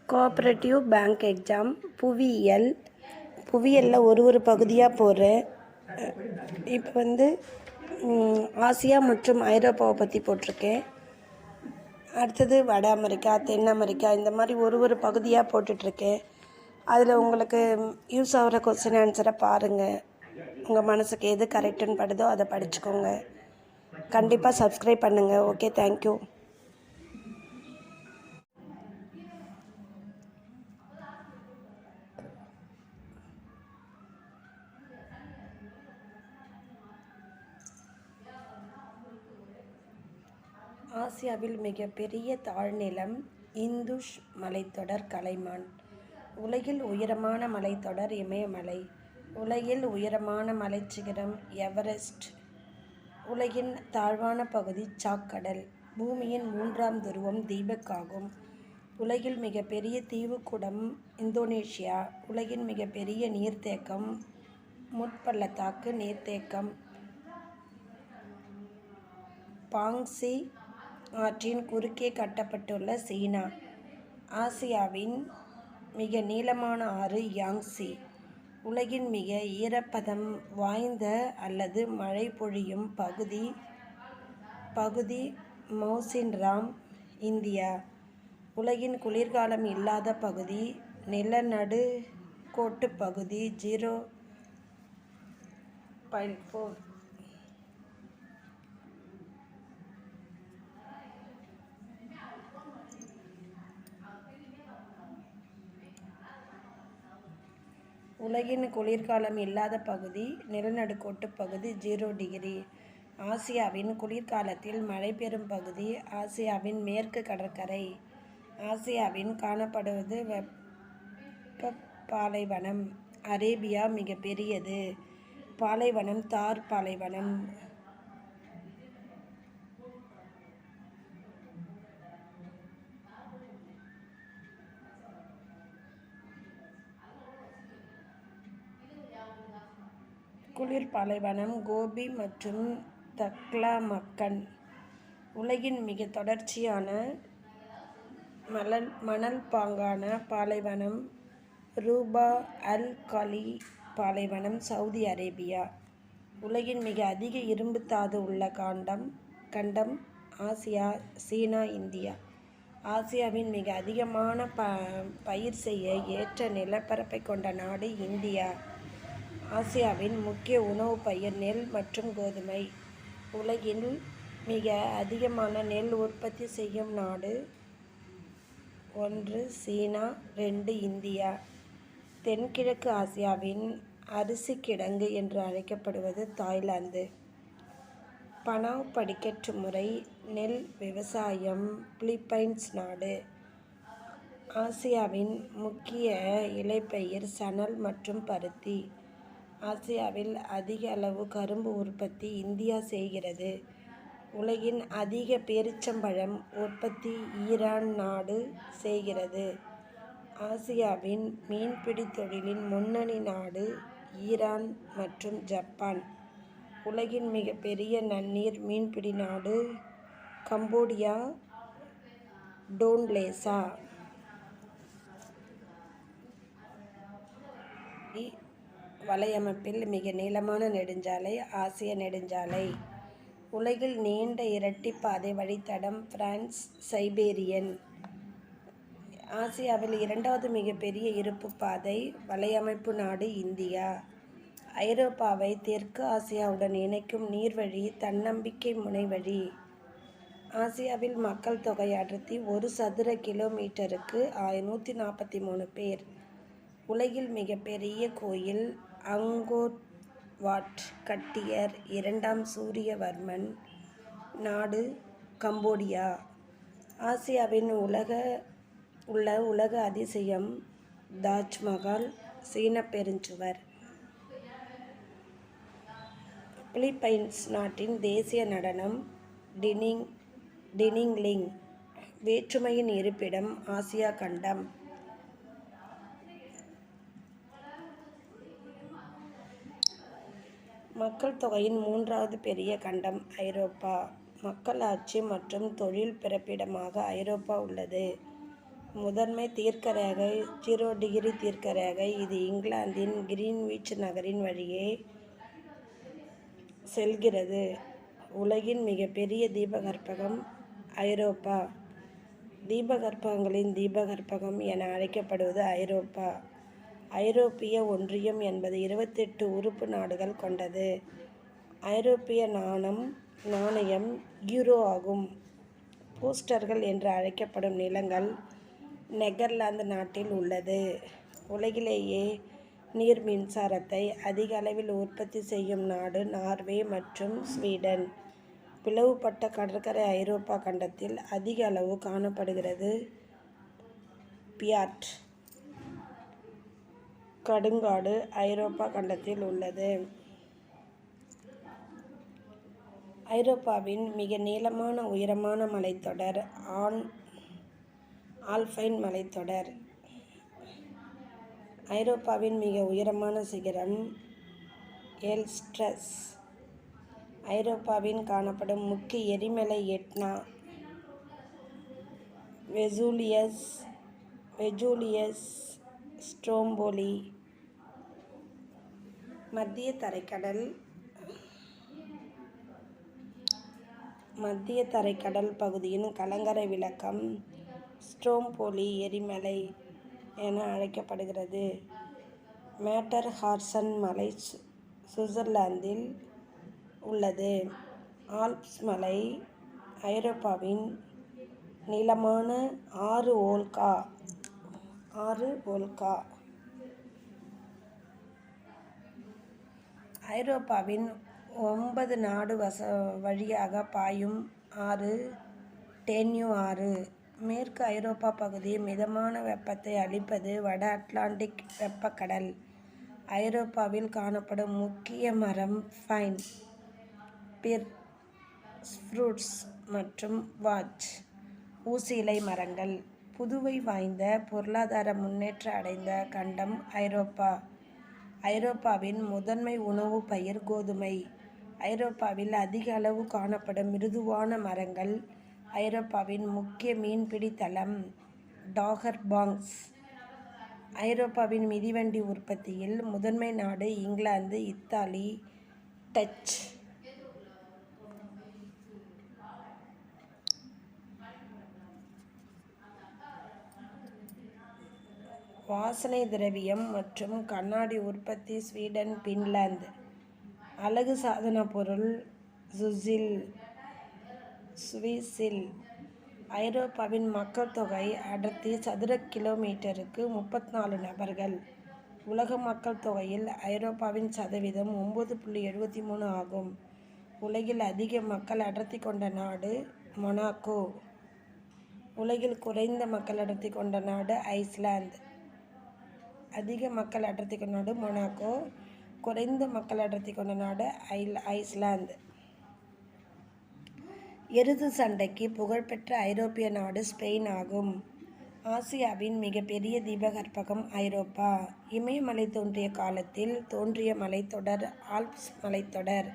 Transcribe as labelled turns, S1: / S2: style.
S1: Cooperative bank exam புவியியலில் ஒரு பகுதியாக போடுறேன். இப்போ ஆசியா மற்றும் ஐரோப்பாவை பற்றி போட்டிருக்கேன். அடுத்தது வட அமெரிக்கா, தென் அமெரிக்கா, இந்த மாதிரி ஒரு பகுதியாக போட்டுட்ருக்கேன். அதில் உங்களுக்கு யூஸ் ஆகிற கொஸ்டின் ஆன்சரை பாருங்கள். உங்கள் மனசுக்கு எது கரெக்டுன்னு படுதோ அதை படிச்சுக்கோங்க. கண்டிப்பாக சப்ஸ்கிரைப் பண்ணுங்கள். Okay, thank you. ஆசியாவில் மிகப்பெரிய தாழ்நிலம் இந்துஷ் மலைத்தொடர் கலைமான். உலகில் உயரமான மலைத்தொடர் இமயமலை. உலகில் உயரமான மலைச்சிகரம் எவரெஸ்ட். உலகின் தாழ்வான பகுதி சாக்கடல். பூமியின் 3ஆம் துருவம் தீபக் ஆகும். உலகில் மிகப்பெரிய தீவுக்கூடம் இந்தோனேஷியா. உலகின் மிகப்பெரிய நீர்த்தேக்கம் முட்பள்ளத்தாக்கு நீர்த்தேக்கம். பாங்ஸி ஆற்றின் குறுக்கே கட்டப்பட்டுள்ள சீனா. ஆசியாவின் மிக நீளமான ஆறு யாங்சி. உலகின் மிக ஈரப்பதம் வாய்ந்த அல்லது மழை பொழியும் பகுதி மௌசின்ராம், இந்தியா. உலகின் குளிர்காலம் இல்லாத பகுதி நிலநடுக்கோட்டு பகுதி 0.4. உலகின் குளிர்காலம் இல்லாத பகுதி நிலநடுக்கோட்டு பகுதி 0 டிகிரி. ஆசியாவின் குளிர்காலத்தில் மழை பெறும் பகுதி ஆசியாவின் மேற்கு கடற்கரை. ஆசியாவின் காணப்படுவது வெப்ப பாலைவனம். அரேபியா மிக பெரியது. பாலைவனம் தார் பாலைவனம். குளிர் பாலைவனம் கோபி மற்றும் தக்லாமக்கன். உலகின் மிக தொடர்ச்சியான மணல் பாங்கான பாலைவனம் ரூபா அல் காலி பாலைவனம், சவுதி அரேபியா. உலகின் மிக அதிக இரும்பு தாது உள்ள கண்டம் ஆசியா, சீனா, இந்தியா. ஆசியாவின் மிக அதிகமான பயிர் செய்ய ஏற்ற நிலப்பரப்பை கொண்ட நாடு இந்தியா. ஆசியாவின் முக்கிய உணவு பயிர் நெல் மற்றும் கோதுமை. உலகில் மிக அதிகமான நெல் உற்பத்தி செய்யும் நாடு 1 சீனா, 2 இந்தியா. தென்கிழக்கு ஆசியாவின் அரிசி கிடங்கு என்று அழைக்கப்படுவது தாய்லாந்து. பனாவ் படிக்கட்டு முறை நெல் விவசாயம் பிலிப்பைன்ஸ் நாடு. ஆசியாவின் முக்கிய இலைப்பயிர் சணல் மற்றும் பருத்தி. ஆசியாவில் அதிக அளவு கரும்பு உற்பத்தி இந்தியா செய்கிறது. உலகின் அதிக பேரிச்சம்பழம் உற்பத்தி ஈரான் நாடு செய்கிறது. ஆசியாவின் மீன்பிடி தொழிலின் முன்னணி நாடு ஈரான் மற்றும் ஜப்பான். உலகின் மிகப்பெரிய நன்னீர் மீன்பிடி நாடு கம்போடியா, டோன்லேசா. வலையமைப்பில் மிக நீளமான நெடுஞ்சாலை ஆசிய நெடுஞ்சாலை. உலகில் நீண்ட இரட்டைப்பாதை வழித்தடம் பிரான்ஸ் சைபீரியன். ஆசியாவில் 2வது மிகப்பெரிய இருப்பு பாதை வலையமைப்பு நாடு இந்தியா. ஐரோப்பாவை தெற்கு ஆசியாவுடன் இணைக்கும் நீர்வழி தன்னம்பிக்கை முனைவழி. ஆசியாவில் மக்கள் தொகை அடர்த்தி 1 சதுர கிலோமீட்டருக்கு 143 பேர். உலகில் மிகப்பெரிய கோயில் அங்கோர் வாட் கட்டிய 2ஆம் சூரியவர்மன். நாடு கம்போடியா. ஆசியாவின் உலக அதிசயம் தாஜ்மஹால், சீன பெருஞ்சுவர். பிலிப்பைன்ஸ் நாட்டின் தேசிய நடனம் டினிங்லிங். வேற்றுமையின் இருப்பிடம் ஆசியா கண்டம். மக்கள் தொகையின் மூன்றாவது பெரிய கண்டம் ஐரோப்பா. மக்களாட்சி மற்றும் தொழில் பிறப்பிடமாக ஐரோப்பா உள்ளது. முதன்மை தீர்க்கரேகை 0° தீர்க்கரேகை. இது இங்கிலாந்தின் கிரீன்விச் நகரின் வழியே செல்கிறது. உலகின் மிகப்பெரிய தீபகற்பகம் ஐரோப்பா. தீபகற்பகங்களின் தீபகற்பகம் என அழைக்கப்படுவது ஐரோப்பா. ஐரோப்பிய ஒன்றியம் என்பது 28 உறுப்பு நாடுகள் கொண்டது. ஐரோப்பிய நாணயம் யூரோ ஆகும். பூஸ்டர்கள் என்று அழைக்கப்படும் நிலங்கள் நெதர்லாந்து நாட்டில் உள்ளது. உலகிலேயே நீர் மின்சாரத்தை அதிக அளவில் உற்பத்தி செய்யும் நாடு நார்வே மற்றும் ஸ்வீடன். பிளவுபட்ட கடற்கரை ஐரோப்பா கண்டத்தில் அதிக அளவு காணப்படுகிறது. பியார்ட் கடுங்காடு ஐரோப்பா கண்டத்தில் உள்ளது. ஐரோப்பாவின் மிக நீளமான உயரமான மலைத்தொடர் ஆல்பைன் மலைத்தொடர். ஐரோப்பாவின் மிக உயரமான சிகரம் எல்ஸ்ட்ரஸ். ஐரோப்பாவின் காணப்படும் முக்கிய எரிமலை எட்னா, வெசூலியஸ், ஸ்ட்ரோம்போலி. மத்திய தரைக்கடல் பகுதியின் கலங்கரை விளக்கம் ஸ்ட்ரோம்போலி எரிமலை என அழைக்கப்படுகிறது. மேட்டர்ஹார்ன் மலை சுவிட்சர்லாந்தில் உள்ளது. ஆல்ப்ஸ் மலை ஐரோப்பாவின் நீளமான ஆறு வோல்கா. ஐரோப்பாவின் 9 நாடு வழியாக பாயும் ஆறு டேன்யூ ஆறு. மேற்கு ஐரோப்பா பகுதி மிதமான வெப்பத்தை அளிப்பது வட அட்லாண்டிக் வெப்பக்கடல். ஐரோப்பாவில் காணப்படும் முக்கிய மரம் பைன், பிர், ஸ்ப்ரூஸ் மற்றும் வாச் ஊசி இலை மரங்கள். புதுமை வாய்ந்த பொருளாதார முன்னேற்றம் அடைந்த கண்டம் ஐரோப்பா. ஐரோப்பாவின் முதன்மை உணவு பயிர் கோதுமை. ஐரோப்பாவில் அதிக அளவு காணப்படும் மிருதுவான மரங்கள். ஐரோப்பாவின் முக்கிய மீன்பிடி தளம் டாகர் பாங்க்ஸ். ஐரோப்பாவின் மிதிவண்டி உற்பத்தியில் முதன்மை நாடு இங்கிலாந்து, இத்தாலி, டச். வாசனை திரவியம் மற்றும் கண்ணாடி உற்பத்தி ஸ்வீடன், பின்லாந்து. அழகு சாதன பொருள் சுவிஸில். ஐரோப்பாவின் மக்கள் தொகை அடர்த்தி சதுர கிலோமீட்டருக்கு 34 நபர்கள். உலக மக்கள் தொகையில் ஐரோப்பாவின் சதவீதம் 9.73 ஆகும். உலகில் அதிக மக்கள் அடர்த்தி கொண்ட நாடு மொனாக்கோ. உலகில் குறைந்த மக்கள் அடர்த்தி கொண்ட நாடு ஐஸ்லாந்து. அதிக மக்கள் அடர்த்தி கொண்ட நாடு மொனாக்கோ, குறைந்த மக்கள் அடர்த்தி கொண்ட நாடு ஐஸ்லாந்து. எருது சண்டைக்கு புகழ்பெற்ற ஐரோப்பிய நாடு ஸ்பெயின் ஆகும். ஆசியாவின் மிகப்பெரிய தீபகற்பகம் ஐரோப்பா. இமயமலை தோன்றிய காலத்தில் தோன்றிய மலைத்தொடர் ஆல்ப்ஸ் மலைத்தொடர்.